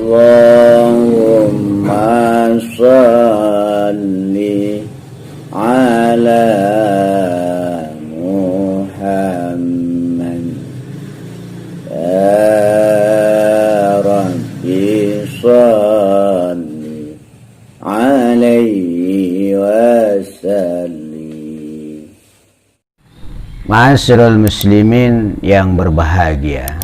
Allahumma salli ala Muhammad ya Rabbi salli alaihi wasallim. Ma'asyiral muslimin yang berbahagia,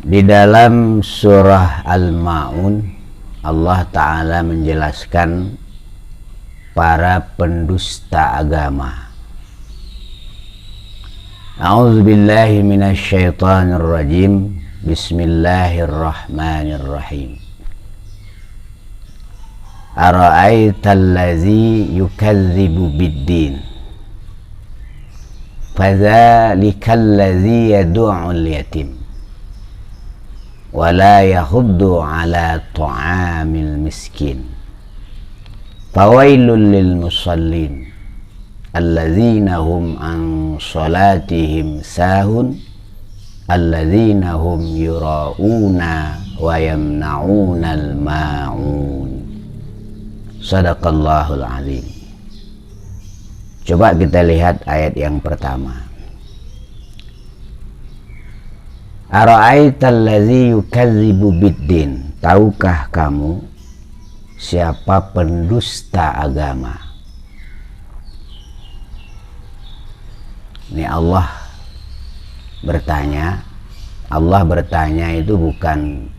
di dalam surah Al-Ma'un Allah Ta'ala menjelaskan para pendusta agama. A'udzubillahi minasyaitonirrajim. Bismillahirrahmanirrahim. Ara'aital ladzi yukadzibu biddin, fadzalikal ladzi yad'ul yatim wala yahuddu ala ta'amil miskin, fawailul lil musallin alladzina hum an salatihim sahun alladzina hum yura'una wa yamna'unal ma'un. Sadaqallahul azim. Coba kita lihat ayat yang pertama. Ara'aital ladzi yukadzibu biddin. Tahukah kamu siapa pendusta agama? Ini Allah bertanya. Allah bertanya itu bukan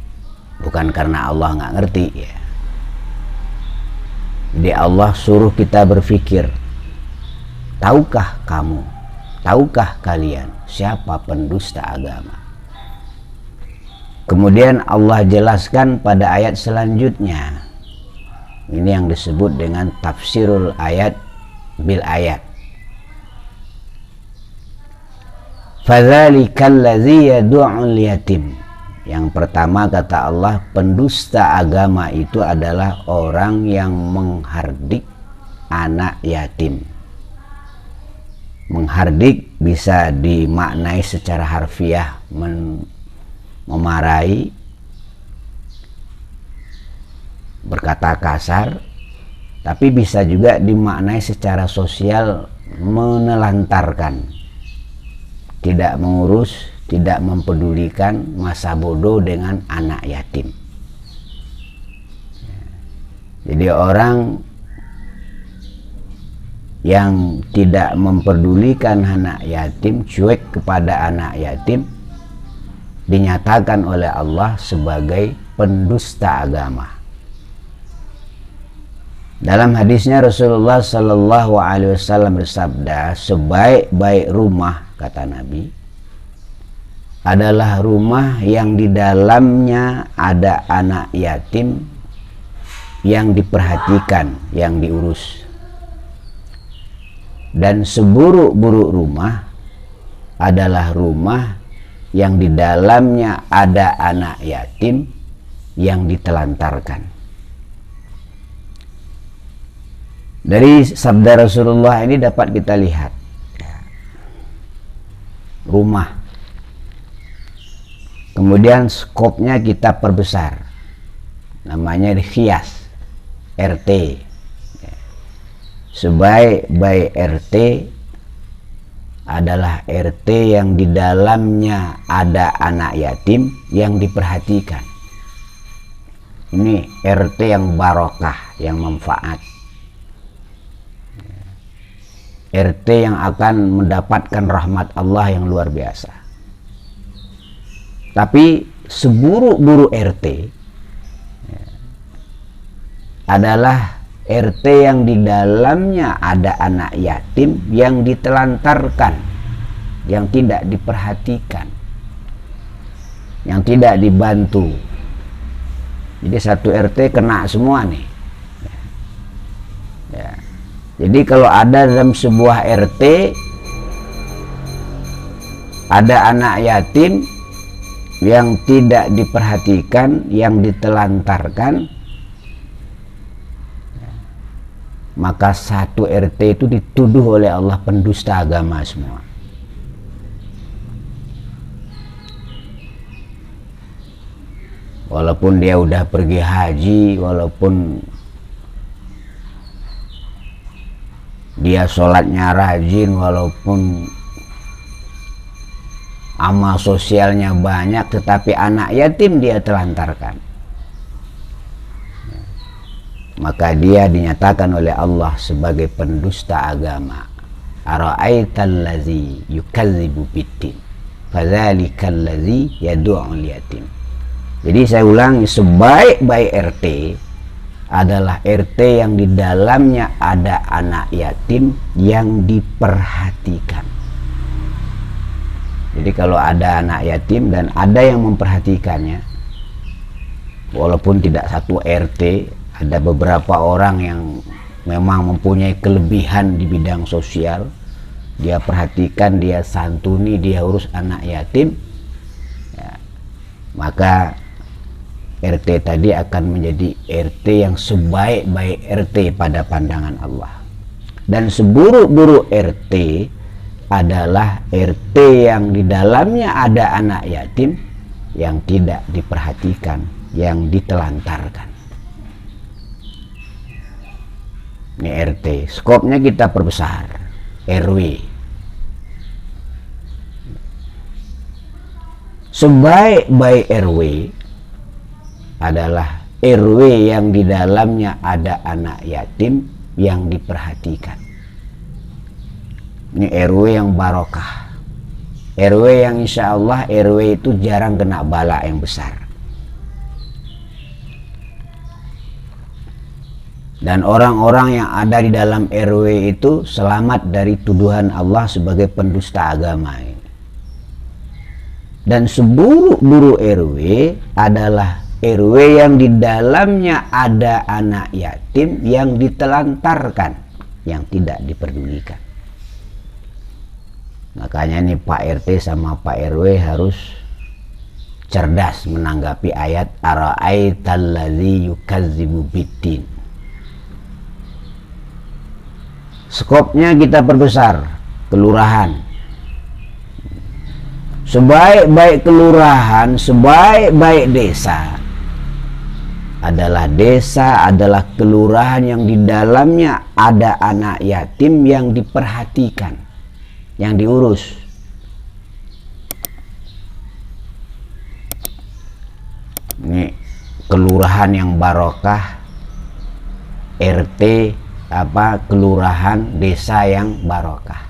karena Allah nggak ngerti ya. Jadi Allah suruh kita berpikir. Tahukah kamu? Tahukah kalian siapa pendusta agama? Kemudian Allah jelaskan pada ayat selanjutnya. Ini yang disebut dengan tafsirul ayat bil ayat. Fadzalikal ladzi yad'ul yatim. Yang pertama kata Allah, pendusta agama itu adalah orang yang menghardik anak yatim. Menghardik bisa dimaknai secara harfiah, memarahi, berkata kasar, tapi bisa juga dimaknai secara sosial, menelantarkan, tidak mengurus, tidak mempedulikan, masa bodoh dengan anak yatim. Jadi orang yang tidak mempedulikan anak yatim, cuek kepada anak yatim, dinyatakan oleh Allah sebagai pendusta agama. Dalam hadisnya Rasulullah Sallallahu Alaihi Wasallam bersabda, sebaik-baik rumah, kata Nabi, adalah rumah yang di dalamnya ada anak yatim yang diperhatikan, yang diurus. Dan seburuk-buruk rumah adalah rumah yang di dalamnya ada anak yatim yang ditelantarkan. Dari sabda Rasulullah ini dapat kita lihat rumah. Kemudian skopnya kita perbesar. Namanya dihias RT. Sebaik-baik RT adalah RT yang di dalamnya ada anak yatim yang diperhatikan. Ini RT yang barokah, yang manfaat. RT yang akan mendapatkan rahmat Allah yang luar biasa. Tapi seburuk-buruk RT adalah RT yang di dalamnya ada anak yatim yang ditelantarkan, yang tidak diperhatikan, yang tidak dibantu. Jadi satu RT kena semua nih. Ya. Jadi kalau ada dalam sebuah RT ada anak yatim yang tidak diperhatikan, yang ditelantarkan, maka satu RT itu dituduh oleh Allah pendusta agama semua. walaupun dia udah pergi haji, walaupun dia sholatnya rajin, walaupun amal sosialnya banyak, tetapi anak yatim dia telantarkan, maka dia dinyatakan oleh Allah sebagai pendusta agama. Ara'aital ladzi yukadzibu biddin fadzalikal ladzi yad'ul yatim. Jadi saya ulangi, sebaik-baik RT adalah RT yang di dalamnya ada anak yatim yang diperhatikan. Jadi kalau ada anak yatim dan ada yang memperhatikannya, walaupun tidak satu RT, ada beberapa orang yang memang mempunyai kelebihan di bidang sosial, dia perhatikan, dia santuni, dia urus anak yatim, ya, maka RT tadi akan menjadi RT yang sebaik-baik RT pada pandangan Allah. Dan seburuk-buruk RT adalah RT yang di dalamnya ada anak yatim yang tidak diperhatikan, yang ditelantarkan. Ini RT, skopnya kita perbesar. RW, sebaik-baik RW adalah RW yang di dalamnya ada anak yatim yang diperhatikan. Ini RW yang barokah, RW yang insya Allah RW itu jarang kena bala yang besar. Dan orang-orang yang ada di dalam RW itu selamat dari tuduhan Allah sebagai pendusta agama. Dan seburuk-buruk RW adalah RW yang di dalamnya ada anak yatim yang ditelantarkan, yang tidak diperdulikan. Makanya nih Pak RT sama Pak RW harus cerdas menanggapi ayat ara'aital ladzi yukadzibu biddin. Skopnya kita perbesar. Kelurahan, sebaik-baik kelurahan, sebaik-baik desa adalah kelurahan yang di dalamnya ada anak yatim yang diperhatikan, yang diurus. Ini kelurahan yang barokah, RT kelurahan desa yang barokah.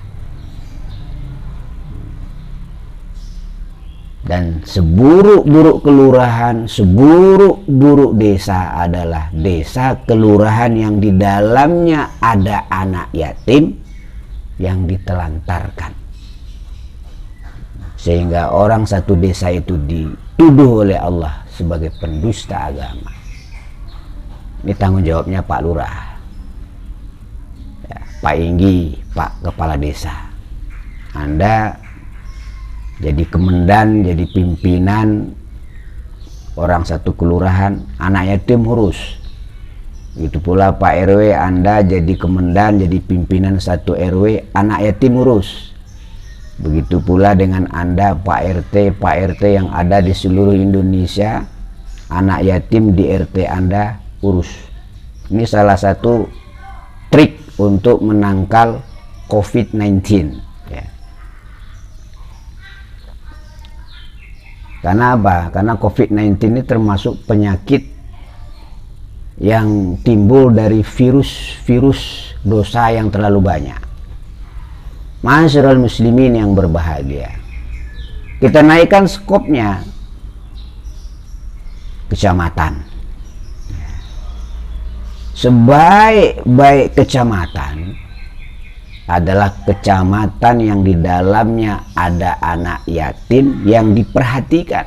Dan seburuk-buruk kelurahan, seburuk-buruk desa adalah desa kelurahan yang di dalamnya ada anak yatim yang ditelantarkan, sehingga orang satu desa itu dituduh oleh Allah sebagai pendusta agama. Ini tanggung jawabnya Pak Lurah, Pak Inggi, Pak Kepala Desa. Anda jadi kemendan, jadi pimpinan orang satu kelurahan, anak yatim urus. Begitu pula Pak RW, Anda jadi kemendan, jadi pimpinan satu RW, anak yatim urus. Begitu pula dengan Anda Pak RT yang ada di seluruh Indonesia, anak yatim di RT Anda urus. Ini salah satu trik untuk menangkal COVID-19, ya. Karena apa? Karena COVID-19 ini termasuk penyakit yang timbul dari virus dosa yang terlalu banyak. Ma'asyiral muslimin yang berbahagia, kita naikkan skopnya kecamatan. Sebaik-baik kecamatan adalah kecamatan yang di dalamnya ada anak yatim yang diperhatikan,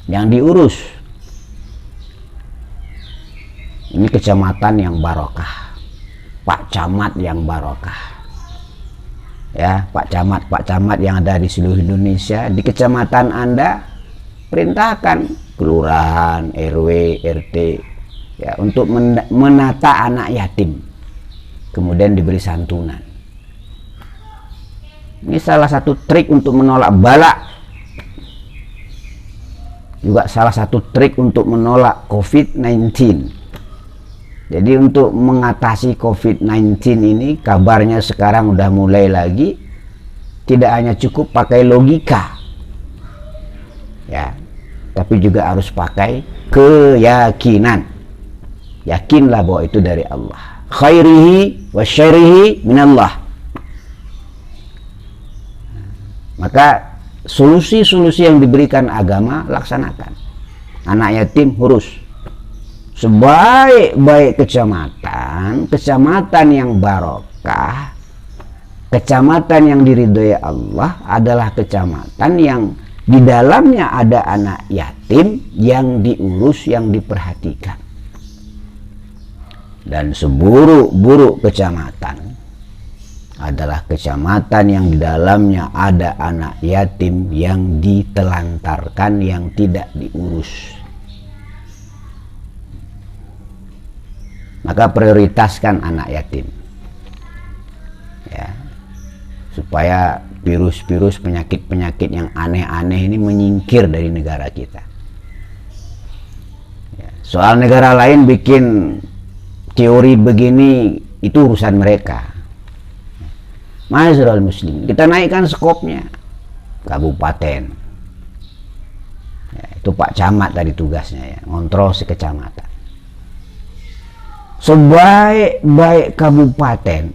yang diurus. Ini kecamatan yang barokah, Pak Camat yang barokah, ya. Pak Camat yang ada di seluruh Indonesia, di kecamatan Anda perintahkan kelurahan, RW, RT, ya, untuk menata anak yatim, kemudian diberi santunan. Ini salah satu trik untuk menolak bala juga salah satu trik untuk menolak COVID-19. Jadi untuk mengatasi COVID-19 ini, kabarnya sekarang udah mulai lagi, tidak hanya cukup pakai logika, ya, tapi juga harus pakai keyakinan. Yakinlah bahwa itu dari Allah. Khairihi wa syarrihi minallah. Maka solusi-solusi yang diberikan agama laksanakan. Anak yatim urus. Sebaik-baik kecamatan yang barokah, kecamatan yang diridhoi Allah adalah kecamatan yang di dalamnya ada anak yatim yang diurus, yang diperhatikan. Dan seburuk-buruk kecamatan adalah kecamatan yang di dalamnya ada anak yatim yang ditelantarkan, yang tidak diurus. Maka prioritaskan anak yatim, ya, supaya virus-virus, penyakit-penyakit yang aneh-aneh ini menyingkir dari negara kita. Ya, soal negara lain bikin teori begini, itu urusan mereka. Ma'asyiral muslim, kita naikkan skopnya kabupaten, ya, itu Pak Camat tadi tugasnya, ya, ngontrol sekecamatan. Sebaik-baik kabupaten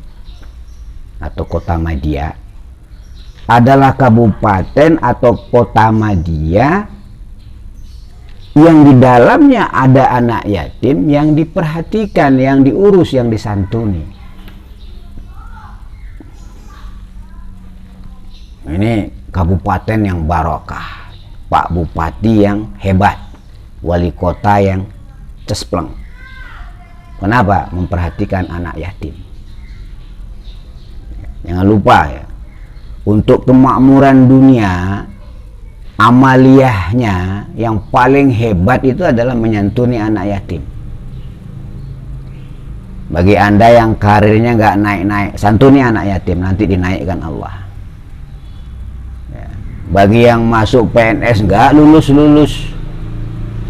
atau kota madya adalah kabupaten atau kota madya yang di dalamnya ada anak yatim yang diperhatikan, yang diurus, yang disantuni. Ini kabupaten yang barokah, Pak Bupati yang hebat, wali kota yang cespleng. Kenapa? Memperhatikan anak yatim. Jangan lupa, ya, untuk kemakmuran dunia, amaliyahnya yang paling hebat itu adalah menyantuni anak yatim. Bagi Anda yang karirnya nggak naik-naik, santuni anak yatim, nanti dinaikkan Allah. Bagi yang masuk PNS nggak lulus-lulus,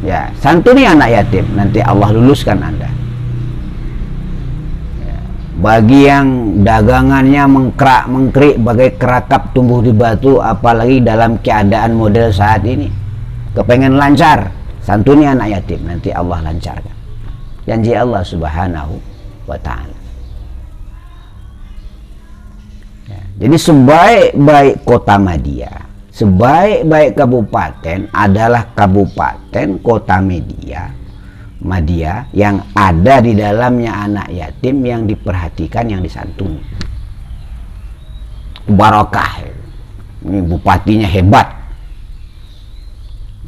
ya, santuni anak yatim, nanti Allah luluskan Anda. Ya. Bagi yang dagangannya mengkrik bagai kerakap tumbuh di batu, apalagi dalam keadaan model saat ini, kepengen lancar, santuni anak yatim, nanti Allah lancarkan. Janji Allah Subhanahu wa ta'ala. Ya. Jadi sebaik-baik kota madya, sebaik-baik kabupaten adalah kabupaten kota madya yang ada di dalamnya anak yatim yang diperhatikan, yang disantuni. Barokah. Ini bupatinya hebat,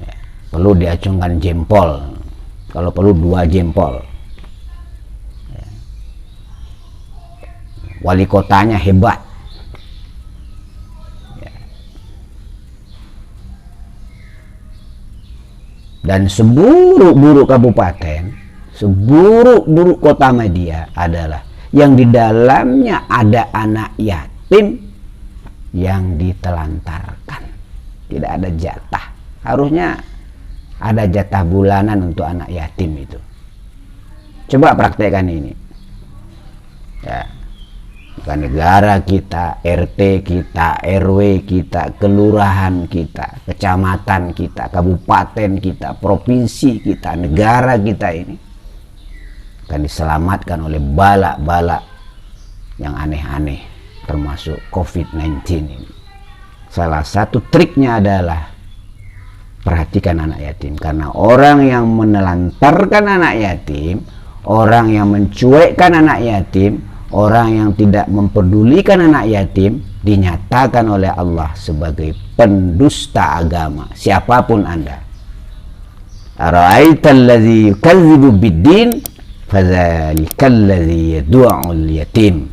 ya, perlu diacungkan jempol, kalau perlu 2 jempol. Ya. Wali kotanya hebat. Dan seburuk-buruk kabupaten, seburuk-buruk kota madya adalah yang di dalamnya ada anak yatim yang ditelantarkan. Tidak ada jatah. Harusnya ada jatah bulanan untuk anak yatim itu. Coba praktekkan ini. Ya. Bukan negara kita, RT kita, RW kita, kelurahan kita, kecamatan kita, kabupaten kita, provinsi kita, negara kita ini akan diselamatkan oleh bala-bala yang aneh-aneh, termasuk COVID-19 ini. Salah satu triknya adalah perhatikan anak yatim, karena orang yang menelantarkan anak yatim, orang yang mencuekkan anak yatim, orang yang tidak memperdulikan anak yatim, dinyatakan oleh Allah sebagai pendusta agama, siapapun Anda. Ara'aital ladzi yukadzibu biddin fadzalikal ladzi yad'ul yatim.